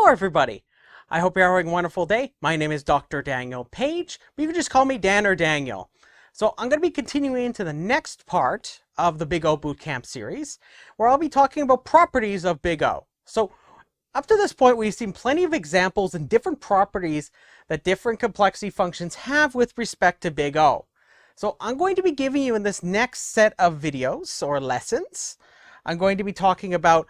Hello everybody! I hope you're having a wonderful day. My name is Dr. Daniel Page, but you can just call me Dan or Daniel. So I'm going to be continuing into the next part of the Big-Oh Bootcamp series, where I'll be talking about properties of Big-Oh. So up to this point, we've seen plenty of examples and different properties that different complexity functions have with respect to Big-Oh. So I'm going to be giving you in this next set of videos or lessons, I'm going to be talking about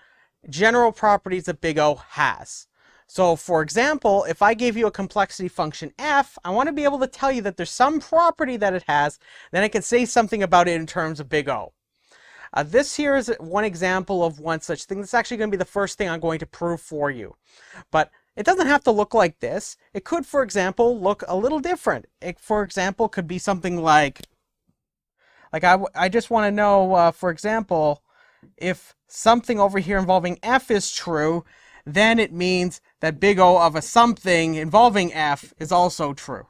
general properties that Big-Oh has. So for example, if I gave you a complexity function f, I want to be able to tell you that there's some property that it has, then I can say something about it in terms of Big-Oh. This here is one example of one such thing. This is actually going to be the first thing I'm going to prove for you. But it doesn't have to look like this. It could, for example, look a little different. It, for example, could be something like I just want to know, for example, if something over here involving f is true, then it means that Big-Oh of a something involving f is also true.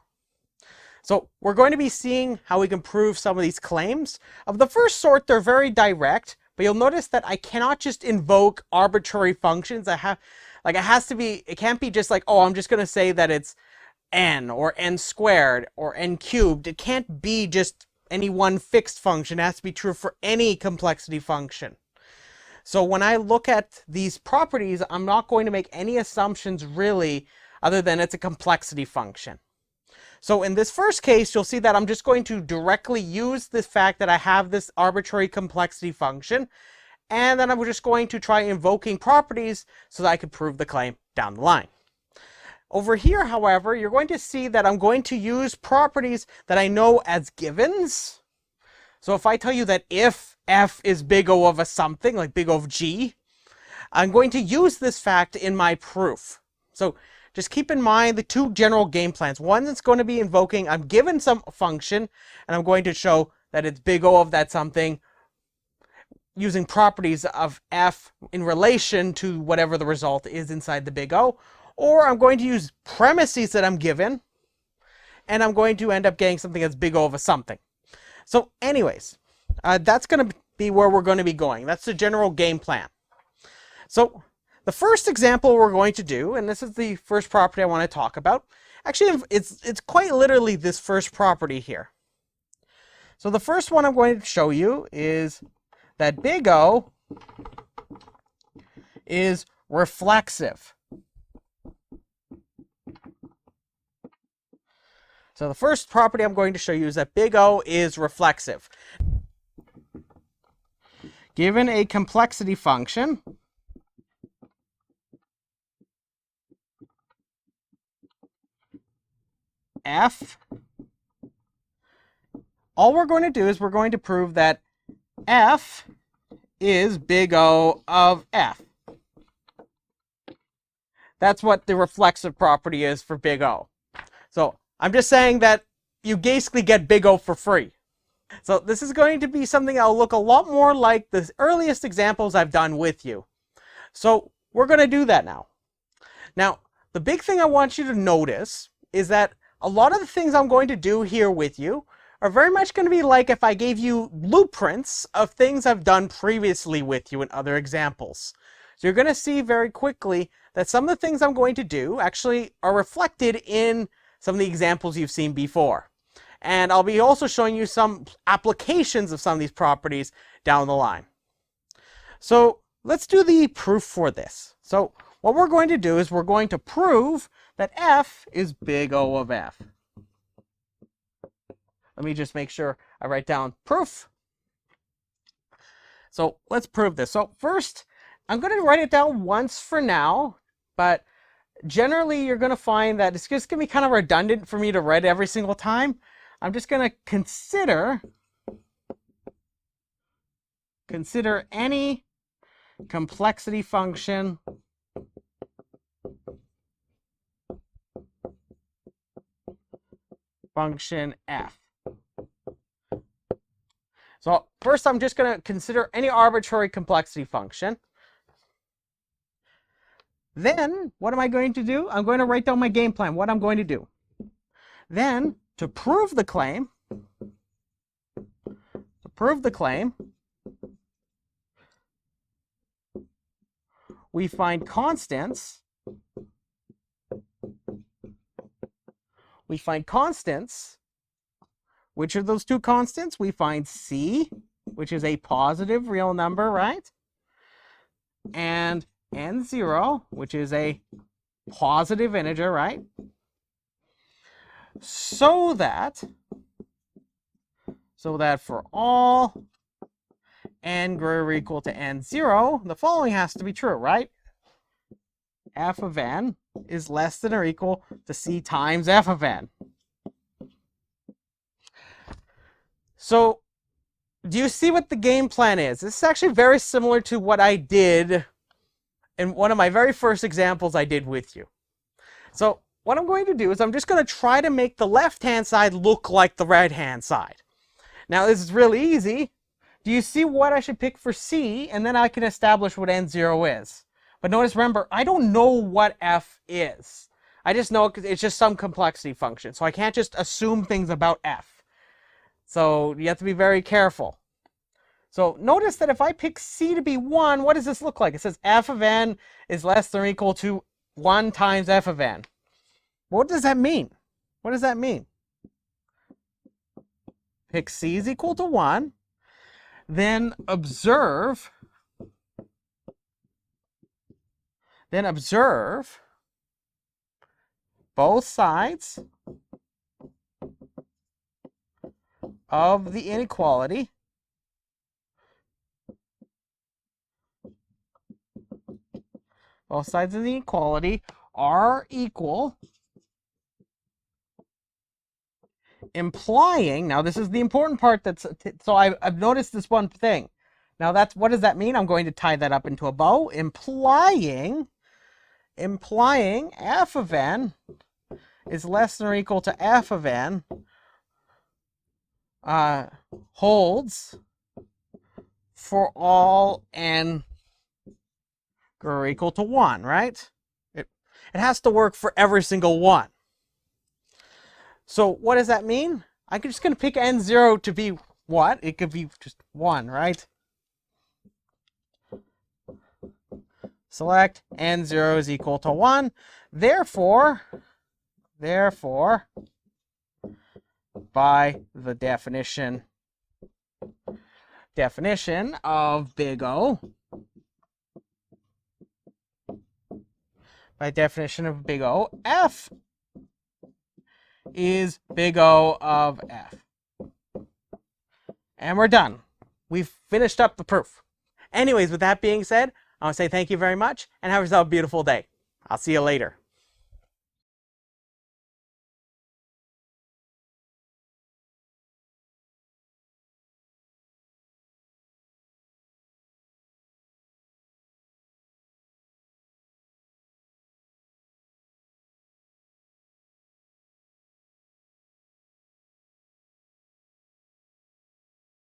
So we're going to be seeing how we can prove some of these claims. Of the first sort, they're very direct, but you'll notice that I cannot just invoke arbitrary functions. It can't be just like, oh, I'm just going to say that it's n or n squared or n cubed. It can't be just any one fixed function. It has to be true for any complexity function. So when I look at these properties, I'm not going to make any assumptions really other than it's a complexity function. So in this first case, you'll see that I'm just going to directly use the fact that I have this arbitrary complexity function, and then I'm just going to try invoking properties so that I can prove the claim down the line. Over here, however, you're going to see that I'm going to use properties that I know as givens. So if I tell you that if f is Big-Oh of a something, like Big-Oh of g, I'm going to use this fact in my proof. So just keep in mind the two general game plans. One that's going to be invoking, I'm given some function, and I'm going to show that it's Big-Oh of that something using properties of f in relation to whatever the result is inside the Big-Oh. Or I'm going to use premises that I'm given, and I'm going to end up getting something that's Big-Oh of a something. So anyways, that's going to be where we're going to be going. That's the general game plan. So the first example we're going to do, and this is the first property I want to talk about. Actually, it's quite literally this first property here. So the first one I'm going to show you is that Big-Oh is reflexive. So the first property I'm going to show you is that Big-Oh is reflexive. Given a complexity function, f, all we're going to do is we're going to prove that f is Big-Oh of f. That's what the reflexive property is for Big-Oh. So I'm just saying that you basically get Big-Oh for free. So this is going to be something that'll look a lot more like the earliest examples I've done with you. So we're going to do that now. Now, the big thing I want you to notice is that a lot of the things I'm going to do here with you are very much going to be like if I gave you blueprints of things I've done previously with you in other examples. So you're going to see very quickly that some of the things I'm going to do actually are reflected in some of the examples you've seen before. And I'll be also showing you some applications of some of these properties down the line. So let's do the proof for this. So what we're going to do is we're going to prove that f is Big-Oh of f. Let me just make sure I write down proof. So let's prove this. So first, I'm going to write it down once for now, but generally you're going to find that it's just going to be kind of redundant for me to write every single time. I'm just going to consider any complexity function f. So first I'm just going to consider any arbitrary complexity function. Then what am I going to do? I'm going to write down my game plan, what I'm going to do. Then to prove the claim, we find constants we find constants. Which are those two constants? We find C, which is a positive real number, right? And N0, which is a positive integer, right? So that for all n greater or equal to N0, the following has to be true, right? F of n is less than or equal to C times F of n. So, do you see what the game plan is? This is actually very similar to what I did in one of my very first examples I did with you. So, what I'm going to do is I'm just going to try to make the left-hand side look like the right-hand side. Now, this is really easy. Do you see what I should pick for C? And then I can establish what N0 is. But notice, remember, I don't know what F is. I just know it's just some complexity function. So I can't just assume things about F. So you have to be very careful. So notice that if I pick C to be 1, what does this look like? It says F of n is less than or equal to 1 times F of n. What does that mean? What does that mean? Pick C is equal to 1. Then observe both sides of the inequality are equal, implying, now this is the important part, so I've noticed this one thing. Now what does that mean? I'm going to tie that up into a bow. Implying F of n is less than or equal to F of n holds for all n greater or equal to 1, right? It has to work for every single one. So what does that mean? I'm just going to pick N0 to be what? It could be just 1, right? Select N0 is equal to 1. Therefore, by the definition of big O, F is big O of F. And we're done. We've finished up the proof. Anyways, with that being said, I want to say thank you very much and have yourself a beautiful day. I'll see you later.